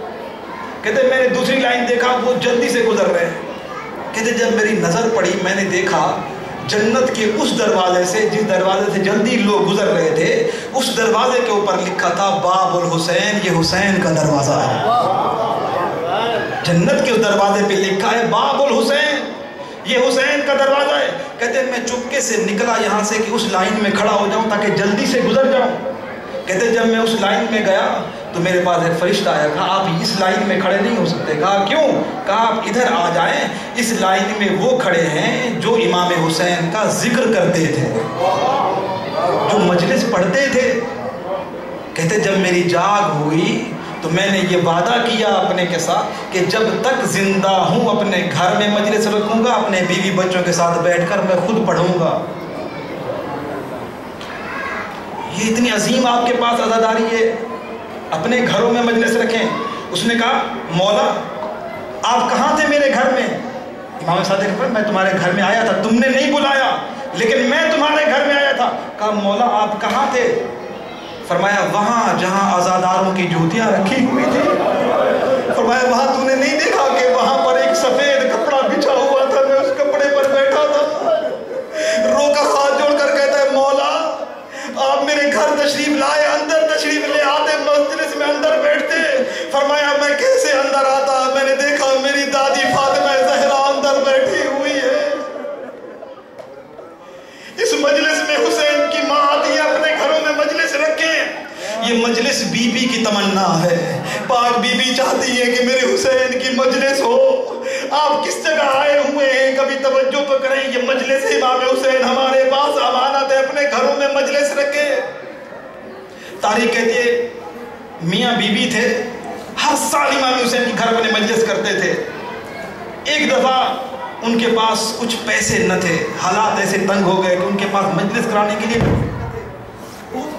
کہتے میں نے دوسری لائن دیکھا وہ جلدی سے گزر رہے ہیں، کہتے جب میری نظر پڑی میں نے دیکھا جنت کے اس دروازے سے جس دروازے سے جلدی لوگ گزر رہے تھے، اس دروازے کے اوپر لکھا تھا باب الحسین، یہ حسین کا دروازہ ہے۔ جنت کے اس دروازے پہ لکھا ہے باب الحسین، یہ حسین کا دروازہ ہے۔ کہتے ہیں میں چپکے سے نکلا یہاں سے کہ اس لائن میں کھڑا ہو جاؤں تاکہ جلدی سے گزر جاؤں۔ کہتے جب میں اس لائن میں گیا تو میرے پاس ایک فرشتہ آیا، کہا آپ اس لائن میں کھڑے نہیں ہو سکتے۔ کہا کیوں؟ کہا آپ ادھر آ جائیں، اس لائن میں وہ کھڑے ہیں جو امام حسین کا ذکر کرتے تھے، جو مجلس پڑھتے تھے۔ کہتے جب میری جاگ ہوئی تو میں نے یہ وعدہ کیا اپنے کے ساتھ کہ جب تک زندہ ہوں اپنے گھر میں مجلس رکھوں گا، اپنے بیوی بچوں کے ساتھ بیٹھ کر میں خود پڑھوں گا۔ یہ اتنی عظیم آپ کے پاس عزاداری ہے، اپنے گھروں میں مجلس رکھیں۔ اس نے کہا مولا آپ کہاں تھے میرے گھر میں؟ امام صادق پر میں تمہارے گھر میں آیا تھا، تم نے نہیں بلایا لیکن میں تمہارے گھر میں آیا تھا۔ کہا مولا آپ کہاں تھے؟ فرمایا وہاں جہاں عزاداروں کی جوتیاں رکھی ہوئی تھی۔ فرمایا وہاں تم نے نہیں دیکھا کہ وہاں پر ایک سفید کپڑا بچھا ہوا تھا، میں اس کپڑے پر بیٹھا تھا۔ رو کر ہاتھ جوڑ کر کہتا ہے مولا آپ میرے گھر تشریف لائے، اندر تشریف لے آتے، مجلس میں اندر بیٹھتے۔ فرمایا میں کیسے اندر آتا؟ میں نے دیکھا میری دادی فاطمہ زہرا اندر بیٹھی ہوئی ہے۔ اس مجلس میں حسین کی ماں آتی ہے، اپنے گھروں میں مجلس رکھیں۔ یہ مجلس بی بی کی تمنا ہے، پاک بی بی چاہتی ہے کہ میرے حسین کی مجلس ہو۔ آپ کس جگہ آئے ہوئے ہیں کبھی توجہ تو کریں، یہ مجلس امام حسین ہمارے پاس امانت ہے، اپنے گھروں میں مجلس رکھیں۔ تاریخ کہتی ہے میاں بی بی تھے، ہر سال امام حسین کی گھر اپنے مجلس کرتے تھے۔ ایک دفعہ ان کے پاس کچھ پیسے نہ تھے، حالات ایسے تنگ ہو گئے کہ ان کے پاس مجلس کرانے کے لیے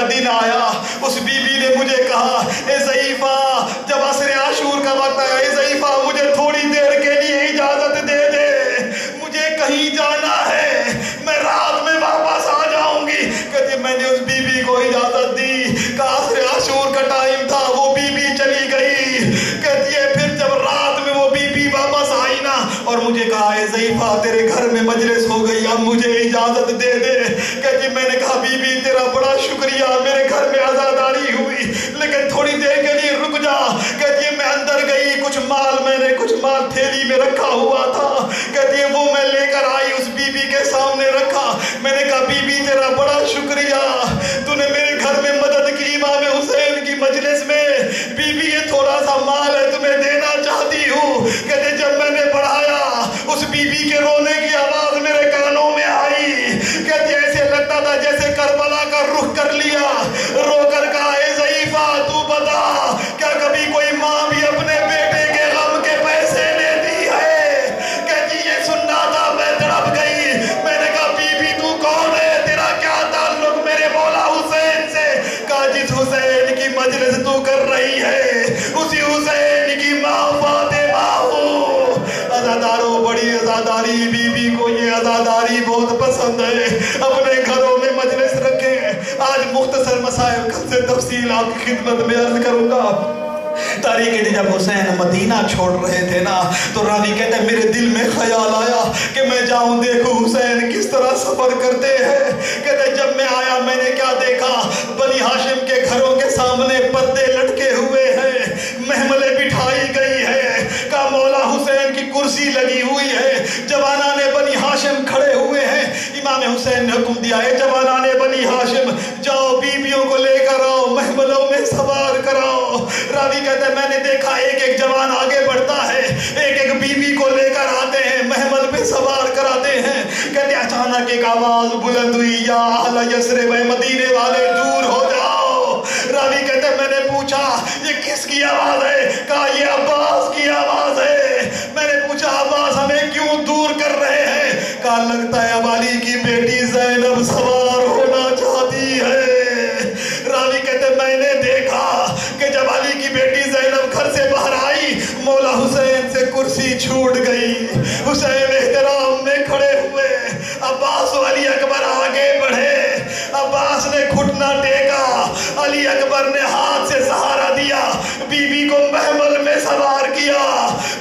کا دن آیا، اس بی بی نے مجھے کہا اے ضعیفہ، جب عصر عاشور کا وقت آیا، اے ضعیفہ مجھے تھوڑی دیر کے لیے اجازت دے دے، مجھے کہیں جانا ہے، میں رات میں واپس آ جاؤں گی۔ کہتی میں نے اس بی بی کو اجازت دی، کہا عصر عاشور کا ٹائم تھا، وہ بی بی چلی گئی۔ کہتی ہے پھر جب رات میں وہ بی بی واپس آئی نا اور مجھے کہا اے ضعیفہ تیرے گھر میں مجلس ہو گئی، اب مجھے اجازت دے دے۔ کہتی میں نے کہا بی بی تیرا بڑا شکریہ، میرے گھر میں عزاداری ہوئی لیکن تھوڑی دیر کے لیے رک جا۔ کہتی ہے میں اندر گئی، کچھ مال تھیلی میں رکھا ہوا تھا، کہتی ہے وہ میں لے کر آئی، اس بی بی کے سامنے رکھا۔ میں نے کہا بی بی تیرا بڑا شکریہ، تو نے میرے گھر میں مدد کی امام حسین کی مجلس میں، بی بی یہ تھوڑا سا مال ہے تمہیں دینا چاہتی ہوں۔ کہتے جب میں نے پڑھایا اس بی بی کے رونے کی آواز میرے کانوں میں آئی، کہتے ایسے لگتا تھا جیسے کربلا کا رخ کر لیا، رو کر کہا اے ضعیفہ تو بتا کیا کبھی کوئی ماں بھی اپنے بیٹے کے غم کے پیسے لیتی ہے؟ کہتی یہ سننا تھا، میں تڑپ گئی۔ میں نے کہا بی بی تو کون ہے، تیرا کیا تعلق میرے مولا حسین سے؟ کہا جس حسین کی مجلس تو کر رہی ہے اسی حسین کی ماں فاطمہ ہوں۔ عزاداروں بڑی عزاداری، بی بی کو یہ عزاداری بہت پسند ہے، اپنے گھروں میں مجلس رکھیں۔ آج مختصر مسائل کل سے تفصیل آپ کی خدمت میں عرض کروں گا۔ تاریخ جب حسین مدینہ چھوڑ رہے تھے نا تو راوی کہتے ہیں میرے دل میں خیال آیا کہ میں جاؤں دیکھوں حسین کس طرح سفر کرتے ہیں۔ کہتے ہیں جب میں آیا میں نے کیا دیکھا، بنی ہاشم کے گھروں کے سامنے پردے لٹکے ہوئے ہیں، محملیں بٹھائی گئی ہے، کہا مولا حسین کی کرسی لگی ہوئی ہے، جوانان بنی ہاشم کھڑے ہوئے ہیں۔ امام حسین نے حکم دیا ہے جوانان بنی ہاشم جاؤ بیویوں کو لے کر آؤ، محملوں میں سوار کراؤ۔ راوی کہتے ہیں میں نے دیکھا ایک ایک جوان آگے بڑھتا ہے، ایک ایک بی بی کو لے کر آتے ہیں، محمل پہ سوار کراتے ہیں۔ کہتے اچانک ایک آواز بلند ہوئی، یا اہل یثرب مدینے والے دور ہو جاؤ۔ راوی کہتے ہیں میں نے پوچھا یہ کس کی آواز ہے؟ کہا یہ عباس کی آواز ہے۔ میں نے پوچھا عباس ہمیں کیوں دور کر رہے ہیں؟ کہا لگتا ہے اب علی کی بیٹی زینب سوار ہونا چاہتی ہے۔ راوی کہتے ہیں میں نے دیکھا کہ جب علی کی بیٹی زینب گھر سے باہر آئی مولا حسین سے کرسی چھوٹ گئی، حسین احترام میں کھڑے ہوئے، عباس و علی اکبر آگے بڑھے، عباس نے گھٹنا ٹیکا، علی اکبر نے ہاتھ سے سہارا دیا، بی بی کو محمل میں سوار کیا۔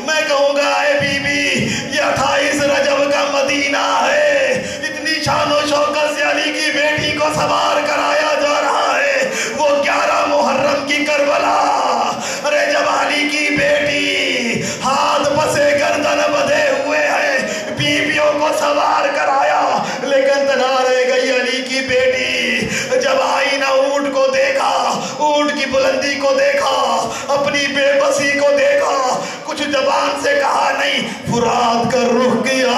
میں کہوں گا اے بی بی یہ 28 رجب کا مدینہ ہے، اتنی شان و شوکت سے علی کی بیٹی کو سوار کرایا جا رہا ہے، وہ 11 محرم کی کربلا۔ ارے جب علی کی بیٹی ہاتھ پسے گردن بدھے ہوئے ہیں، بیویوں کو سوار کرایا، لیکن تنہا رہ گئی علی کی بیٹی۔ جب آئی نا اونٹ کو دیکھا، اونٹ کی بلندی کو دیکھا، اپنی بے بسی کو دیکھا، کچھ زبان سے کہا نہیں، فرات کا رخ کیا